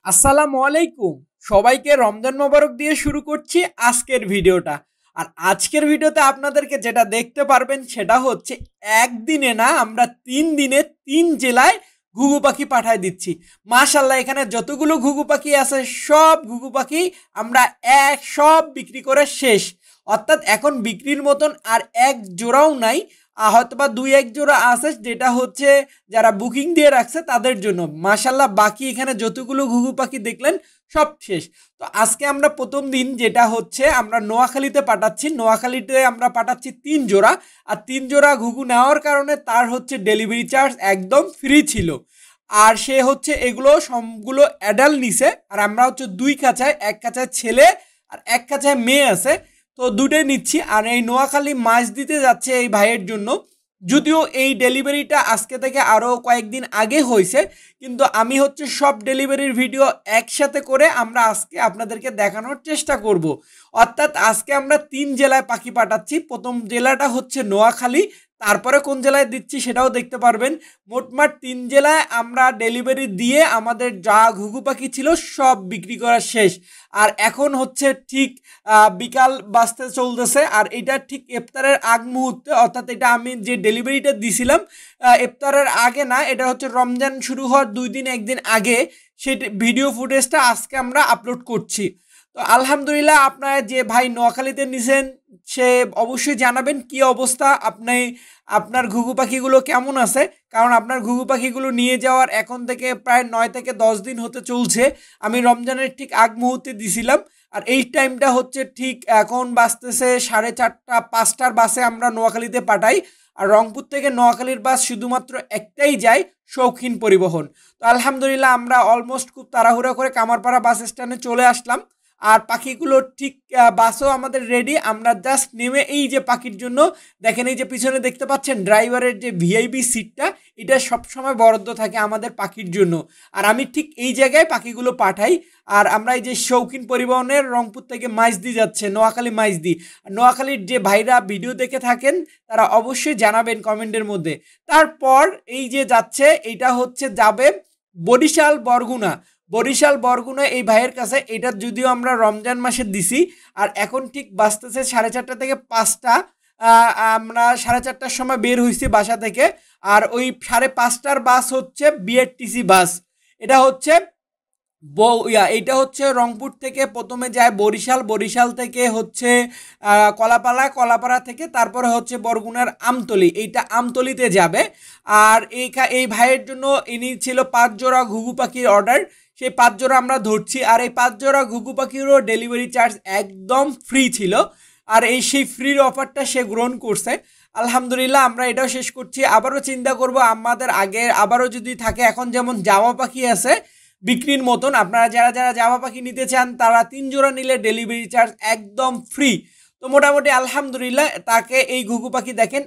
আসসালামু আলাইকুম। সবাইকে রমজান মোবারক দিয়ে শুরু করছি আজকের ভিডিওটা। আর আজকের ভিডিওতে আপনাদেরকে যেটা দেখতে পারবেন সেটা হচ্ছে একদিনে না আমরা ৩ দিনে ৩ জেলায় ঘুঘু পাখি পাঠায় দিচ্ছি। মাশাআল্লাহ এখানে যতগুলো ঘুঘু পাখি আছে সব ঘুঘু পাখি আমরা সব বিক্রি করে শেষ। অর্থাৎ এখন বিক্রির মতন আর এক জোড়াও নাই। হয়তোবা ২-১ জোড়া আছে যেটা হচ্ছে যারা বুকিং দিয়ে রাখছে তাদের জন্য। মাশাআল্লাহ বাকি এখানে যতগুলো ঘুঘু পাখি দেখলেন সব শেষ। তো আজকে আমরা প্রথম দিন যেটা হচ্ছে আমরা নোয়াখালীতে পাঠাচ্ছি। নোয়াখালীতে আমরা পাঠাচ্ছি ৩ জোড়া। আর ৩ জোড়া ঘুঘু নেওয়ার কারণে তার হচ্ছে ডেলিভারি চার্জ একদম ফ্রি ছিল। আর সে হচ্ছে এগুলো সবগুলো অ্যাডাল্ট নিছে। আর আমরা হচ্ছে ২ খাঁচায়, ১ খাঁচায় ছেলে আর ১ খাঁচায় মেয়ে আছে। তো দুটোই নিচ্ছি। আর এই নোয়াখালী মাছ দিতে যাচ্ছে এই ভাইয়ের জন্য। যদিও এই ডেলিভারিটা আজকে থেকে আরও কয়েকদিন আগে হয়েছে, কিন্তু আমি হচ্ছে সব ডেলিভারির ভিডিও একসাথে করে আমরা আজকে আপনাদেরকে দেখানোর চেষ্টা করব। অর্থাৎ আজকে আমরা ৩ জেলায় পাখি পাঠাচ্ছি। প্রথম জেলাটা হচ্ছে নোয়াখালী, তারপরে কোন জেলায় দিচ্ছি সেটাও দেখতে পারবেন। মোটমাট ৩ জেলায় আমরা ডেলিভারি দিয়ে আমাদের যা ঘুঘু পাখি ছিল সব বিক্রি করা শেষ। আর এখন হচ্ছে ঠিক বিকাল বাজতে চলতেছে। আর এটা ঠিক ইফতারের আগ মুহূর্তে, অর্থাৎ এটা আমি যে ডেলিভারিটা দিছিলাম ইফতারের আগে না, এটা হচ্ছে রমজান শুরু হওয়ার ২ দিন ১ দিন আগে সেই ভিডিও ফুটেজটা আজকে আমরা আপলোড করছি। তো আলহামদুলিল্লাহ আপনারা যে ভাই নোয়াখালীতে নিছেন সে অবশ্যই জানাবেন কি অবস্থা, আপনি আপনার ঘুঘু পাখিগুলো কেমন আছে। কারণ আপনার ঘুঘু পাখিগুলো নিয়ে যাওয়ার এখন থেকে প্রায় ৯ থেকে ১০ দিন হতে চলছে। আমি রমজানের ঠিক আগ মুহূর্তে দিছিলাম। আর এই টাইমটা হচ্ছে ঠিক এখন বাজতেছে ৪:৩০ ৫টার বাসে আমরা নোয়াখালীতে পাঠাই। আর রংপুর থেকে নোয়াখালীর বাস শুধুমাত্র একটাই যায়, শৌখিন পরিবহন। তো আলহামদুলিল্লাহ আমরা অলমোস্ট খুব তাড়াহুড়া করে কামারপাড়া বাস স্ট্যান্ডে চলে আসলাম। আর পাখিগুলো ঠিক বাসও আমাদের রেডি। আমরা জাস্ট নেমে এই যে পাখির জন্য দেখেন, এই যে পিছনে দেখতে পাচ্ছেন ড্রাইভারের যে ভিআইপি সিটটা, এটা সবসময় বরাদ্দ থাকে আমাদের পাখির জন্য। আর আমি ঠিক এই জায়গায় পাখিগুলো পাঠাই। আর আমরা এই যে শৌখিন পরিবহনের রংপুর থেকে মাইজদি যাচ্ছে, নোয়াখালী মাইজদি। নোয়াখালীর যে ভাইরা ভিডিও দেখে থাকেন তারা অবশ্যই জানাবেন কমেন্টের মধ্যে। তারপর এই যে যাচ্ছে এইটা হচ্ছে যাবে বরিশাল বরগুনা। বরিশাল বরগুনা এই ভাইয়ের কাছে। এটা যদিও আমরা রমজান মাসে দিছি। আর এখন ঠিক বাজতেছে ৪:৩০ থেকে ৫টা। আমরা ৪:৩০টার সময় বের হয়েছি বাসা থেকে। আর ওই ৫:৩০টার বাস হচ্ছে বিআরটিসি বাস। এটা হচ্ছে এইটা হচ্ছে রংপুর থেকে প্রথমে যায় বরিশাল, বরিশাল থেকে হচ্ছে কলাপাড়া, কলাপাড়া থেকে তারপরে হচ্ছে বরগুনার আমতলি, এইটা আমতলিতে যাবে। আর এই ভাইয়ের জন্য ইনি ছিল ৫ জোড়া ঘুঘু পাখির অর্ডার। সেই ৫ জোড়া আমরা ধরছি। আর এই ৫ জোড়া ঘুঘু পাখিরও ডেলিভারি চার্জ একদম ফ্রি ছিল। আর সেই ফ্রির অফারটা সে গ্রহণ করছে। আলহামদুলিল্লাহ আমরা এটাও শেষ করছি। আবারও চিন্তা করব আমাদের আগে আবারও যদি থাকে। এখন যেমন জামা পাখি আছে বিক্রির মতন, আপনারা যারা যারা জামা পাখি নিতে চান তারা ৩ জোড়া নিলে ডেলিভারি চার্জ একদম ফ্রি। তো মোটামুটি আলহামদুলিল্লাহ তাকে এই ঘুঘু পাখি দেখেন,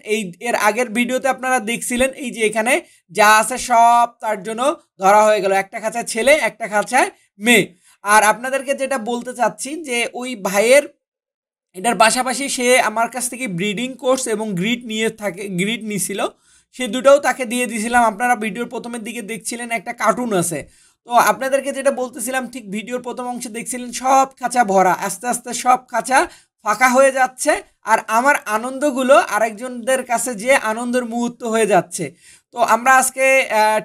এর আগের ভিডিওতে আপনারা দেখছিলেন এই যে এখানে যা আছে সব তার জন্য ধরা হয়ে গেল। একটা খাঁচায় ছেলে, একটা খাঁচায় মেয়ে। আর আপনাদেরকে যেটা বলতে চাচ্ছি যে ওই ভাইয়ের এটার পাশাপাশি সে আমার কাছ থেকে ব্রিডিং কোর্স এবং গ্রিড নিছিল। সে দুটোও তাকে দিয়ে দিয়েছিলাম। আপনারা ভিডিওর প্রথমের দিকে দেখছিলেন একটা কার্টুন আছে। তো আপনাদেরকে যেটা বলতেছিলাম ঠিক ভিডিওর প্রথম অংশে দেখছিলেন সব খাঁচা ভরা, আস্তে আস্তে সব খাঁচা ফাঁকা হয়ে যাচ্ছে। আর আমার আনন্দগুলো আরেকজনদের কাছে যে আনন্দের মুহূর্ত হয়ে যাচ্ছে। তো আমরা আজকে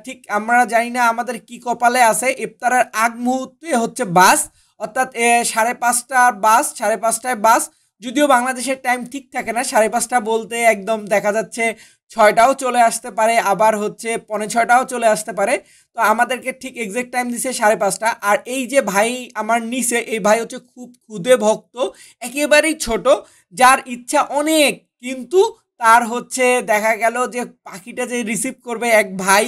ঠিক আমরা জানি না আমাদের কি কপালে আছে। ইফতারের আগ মুহূর্তে হচ্ছে বাস, অর্থাৎ 5:30টার বাস, 5:30টায় বাস। যদিও বাংলাদেশের টাইম ঠিক থাকে না, 5:30 বলতে একদম দেখা যাচ্ছে 6টাও চলে আসতে পারে, আবার হচ্ছে 6:45টাও চলে আসতে পারে। তো আমাদেরকে ঠিক এক্সাক্ট টাইম দিছে 5:30। আর এই যে ভাই আমার নিচে, এই ভাই হচ্ছে খুব ক্ষুদে ভক্ত, একেবারেই ছোট, যার ইচ্ছা অনেক, কিন্তু তার হচ্ছে দেখা গেল যে পাখিটা যে রিসিভ করবে এক ভাই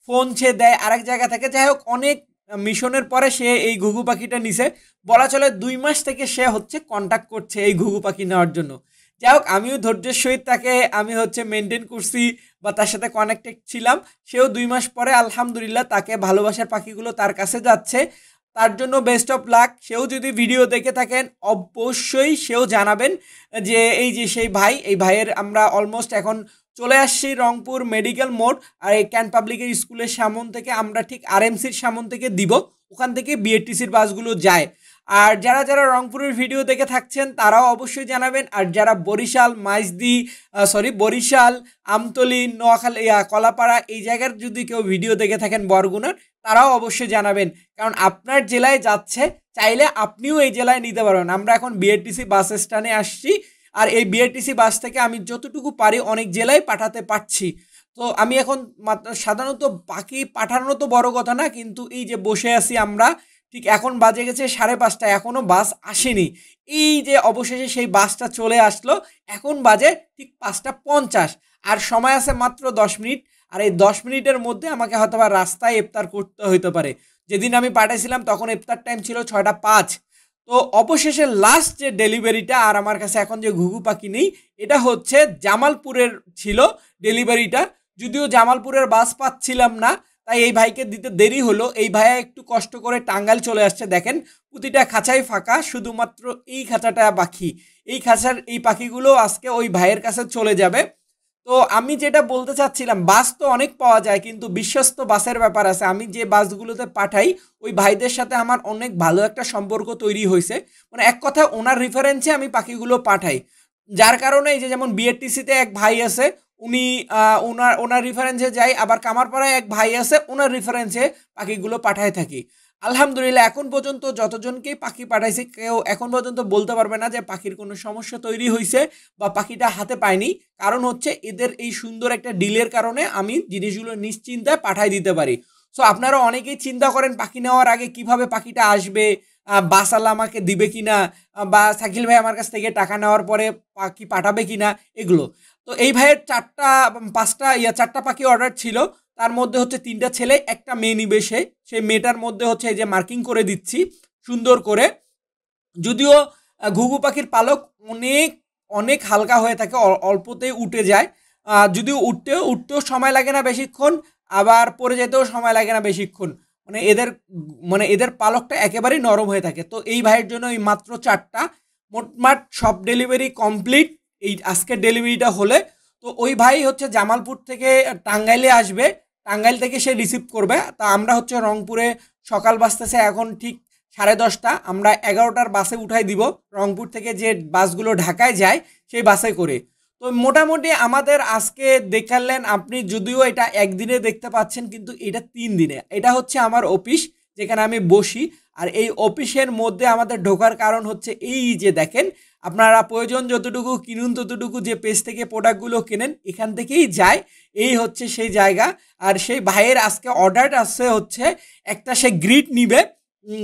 ফোন সে দেয় আরেক জায়গা থেকে। যাই হোক অনেক মিশনের পরে সে এই ঘুঘু পাখিটা নিছে। বলা চলে ২ মাস থেকে সে হচ্ছে কন্ট্যাক্ট করছে এই ঘুঘু পাখি নেওয়ার জন্য। যাই হোক আমিও ধৈর্যের সহিত তাকে আমি হচ্ছে মেনটেন করছি বা তার সাথে কানেক্টেড ছিলাম। সেও ২ মাস পরে আলহামদুলিল্লাহ তাকে ভালোবাসার পাখিগুলো তার কাছে যাচ্ছে। তার জন্য বেস্ট অফ লাক। সেও যদি ভিডিও দেখে থাকেন অবশ্যই সেও জানাবেন যে এই যে সেই ভাই, এই ভাইয়ের আমরা অলমোস্ট এখন চলে আসছি রংপুর মেডিকেল মোড়। আর এই ক্যান পাবলিকের স্কুলের সামন থেকে আমরা ঠিক আরএমসির সামন থেকে দিব। ওখান থেকে বিআরটিসির বাসগুলো যায়। আর যারা যারা রংপুরের ভিডিও দেখে থাকছেন তারাও অবশ্যই জানাবেন। আর যারা বরিশাল বরিশাল, আমতলী, নোয়াখালী, কলাপাড়া এই জায়গার যদি কেউ ভিডিও দেখে থাকেন বরগুনার, তারাও অবশ্যই জানাবেন, কারণ আপনার জেলায় যাচ্ছে, চাইলে আপনিও এই জেলায় নিতে পারবেন। আমরা এখন বিআরটিসি বাস স্ট্যান্ডে আসছি, আর এই বিআরটিসি বাস থেকে আমি যতটুকু পারি অনেক জেলায় পাঠাতে পারছি। তো আমি এখন সাধারণত পাখি পাঠানো তো বড় কথা না, কিন্তু এই যে বসে আছি আমরা, ঠিক এখন বাজে গেছে 5:30, এখনও বাস আসেনি। এই যে অবশেষে সেই বাসটা চলে আসলো, এখন বাজে ঠিক 5:50, আর সময় আছে মাত্র 10 মিনিট। আর এই 10 মিনিটের মধ্যে আমাকে হয়তো বা রাস্তায় ইফতার করতে হইতে পারে। যেদিন আমি পাঠাইছিলাম তখন ইফতার টাইম ছিল 6:05। তো অবশেষে লাস্ট যে ডেলিভারিটা, আর আমার কাছে এখন যে ঘুঘু পাখি নেই, এটা হচ্ছে জামালপুরের ছিল ডেলিভারিটা। যদিও জামালপুরের বাস পাচ্ছিলাম না, তাই এই ভাইকে দিতে দেরি হলো। এই ভাইয়া একটু কষ্ট করে টাঙ্গাইল চলে আসছে। দেখেন প্রতিটা খাঁচাই ফাঁকা, শুধুমাত্র এই খাঁচাটা পাখি। এই খাঁচার এই পাখিগুলো আজকে ওই ভাইয়ের কাছে চলে যাবে। তো আমি যেটা বলতে চাচ্ছিলাম, বাস তো অনেক পাওয়া যায়, কিন্তু বিশ্বস্ত বাসের ব্যাপার আছে। আমি যে বাসগুলোতে পাঠাই ওই ভাইদের সাথে আমার অনেক ভালো একটা সম্পর্ক তৈরি হয়েছে, মানে এক কথা ওনার রেফারেন্সে আমি পাখিগুলো পাঠাই। যার কারণে এই যে যেমন বিআরটিসিতে এক ভাই আছে, উনি ওনার রেফারেন্সে যাই, আবার কামারপাড়ায় এক ভাই আছে, ওনার রেফারেন্সে পাখিগুলো পাঠায় থাকি। আলহামদুলিল্লাহ এখন পর্যন্ত যতজনকেই পাখি পাঠাইছি কেউ এখন পর্যন্ত বলতে পারবে না যে পাখির কোনো সমস্যা তৈরি হয়েছে বা পাখিটা হাতে পায়নি। কারণ হচ্ছে এদের এই সুন্দর একটা ডিলের কারণে আমি জিনিসগুলো নিশ্চিন্তায় পাঠাই দিতে পারি। সো আপনারা অনেকেই চিন্তা করেন পাখি নেওয়ার আগে কিভাবে পাখিটা আসবে, বাসওয়ালা আমাকে দিবে কিনা, বা শাকিল ভাই আমার কাছ থেকে টাকা নেওয়ার পরে পাখি পাঠাবে কিনা, এগুলো। তো এই ভাইয়ের 4টা পাখি অর্ডার ছিল, তার মধ্যে হচ্ছে 3টা ছেলে, একটা মেয়ে নিবে। সেই মেয়েটার মধ্যে হচ্ছে এই যে মার্কিং করে দিচ্ছি সুন্দর করে। যদিও ঘুঘু পাখির পালক অনেক অনেক হালকা হয়ে থাকে, অল্পতেই উঠে যায়। যদিও উঠতেও সময় লাগে না বেশিক্ষণ, আবার পড়ে যেতেও সময় লাগে না বেশিক্ষণ। এদের পালকটা একেবারেই নরম হয়ে থাকে। তো এই ভাইয়ের জন্য এই মাত্র 4টা, মোটমাট সব ডেলিভারি কমপ্লিট এই আজকের ডেলিভারিটা হলে। তো ওই ভাই হচ্ছে জামালপুর থেকে টাঙ্গাইলে আসবে, টাঙ্গাইল থেকে সে রিসিভ করবে। তা আমরা হচ্ছে রংপুরে সকাল বাজতেছে এখন ঠিক 10:30, আমরা 11টার বাসে উঠাই দিব রংপুর থেকে যে বাসগুলো ঢাকায় যায় সেই বাসে করে। তো মোটামুটি আমাদের আজকে দেখালেন আপনি, যদিও এটা একদিনে দেখতে পাচ্ছেন, কিন্তু এটা 3 দিনে। এটা হচ্ছে আমার অফিস যেখানে আমি বসি, আর এই অফিসের মধ্যে আমাদের ঢোকার কারণ হচ্ছে এই যে দেখেন, আপনারা প্রয়োজন যতটুকু কিনুন ততটুকু, যে পেজ থেকে প্রোডাক্টগুলো কেনেন এখান থেকেই যায়। এই হচ্ছে সেই জায়গা। আর সেই ভাইয়ের আজকে অর্ডার আসছে হচ্ছে একটা, সে গ্রিট নিবে।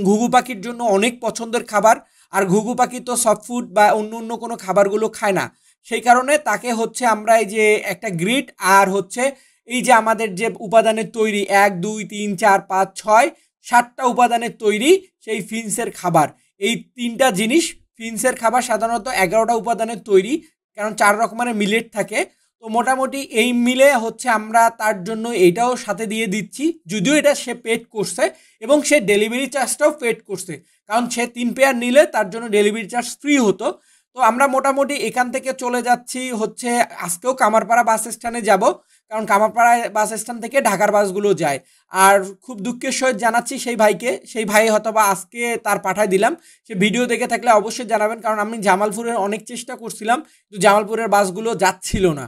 ঘুঘু পাখির জন্য অনেক পছন্দের খাবার, আর ঘুঘু পাখি তো সফট ফুড বা অন্য কোনো খাবারগুলো খায় না। সেই কারণে তাকে হচ্ছে আমরা এই যে একটা গ্রিট, আর হচ্ছে এই যে আমাদের যে উপাদানের তৈরি 1 2 3 4 5 6 7টা উপাদানের তৈরি সেই ফিন্সের খাবার, এই 3টা জিনিস। ফিন্সের খাবার সাধারণত 11টা উপাদানের তৈরি, কারণ 4 রকমের মিলেট থাকে। তো মোটামুটি এই মিলে হচ্ছে আমরা তার জন্য এইটাও সাথে দিয়ে দিচ্ছি, যদিও এটা সে পেড করছে এবং সে ডেলিভারি চার্জটাও পেড করছে, কারণ সে 3 পেয়ার নিলে তার জন্য ডেলিভারি চার্জ ফ্রি হতো। তো আমরা মোটামুটি এখান থেকে চলে যাচ্ছি হচ্ছে, আজকেও কামারপাড়া বাস স্ট্যান্ডে যাব, কারণ কামারপাড়া বাস স্ট্যান্ড থেকে ঢাকার বাসগুলো যায়। আর খুব দুঃখের সহিত জানাচ্ছি সেই ভাইকে, সেই ভাই হয়তো বা আজকে তার পাঠায় দিলাম। সে ভিডিও দেখে থাকলে অবশ্যই জানাবেন, কারণ আমি জামালপুরের অনেক চেষ্টা করছিলাম, কিন্তু জামালপুরের বাসগুলো যাচ্ছিল না।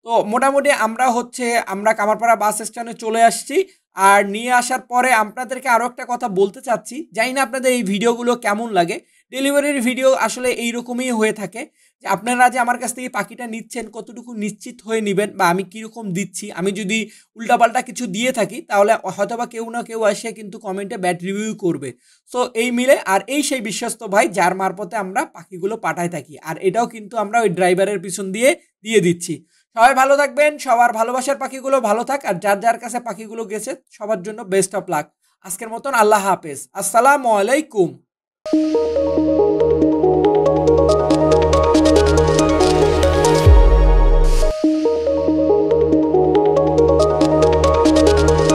তো মোটামুটি আমরা কামারপাড়া বাস স্ট্যান্ডে চলে আসছি। আর নিয়ে আসার পরে আপনাদেরকে আরও একটা কথা বলতে চাচ্ছি, জানি না আপনাদের এই ভিডিওগুলো কেমন লাগে। ডেলিভারির ভিডিও আসলে এইরকমই হয়ে থাকে, যে আপনারা যে আমার কাছ থেকে পাখিটা নিচ্ছেন কতটুকু নিশ্চিত হয়ে নেবেন, বা আমি কীরকম দিচ্ছি। আমি যদি উল্টাপাল্টা কিছু দিয়ে থাকি তাহলে হয়তো বা কেউ না কেউ এসে কিন্তু কমেন্টে ব্যাড রিভিউ করবে। সো এই মিলে, আর এই সেই বিশ্বস্ত ভাই যার মারফতে আমরা পাখিগুলো পাঠায় থাকি, আর এটাও কিন্তু আমরা ওই ড্রাইভারের পিছন দিয়ে দিচ্ছি। সবাই ভালো থাকবেন, সবার ভালোবাসার পাখিগুলো ভালো থাক, আর যার যার কাছে পাখিগুলো গেছে সবার জন্য বেস্ট অফ লাক। আজকের মতন আল্লাহ হাফেজ, আসসালামু আলাইকুম।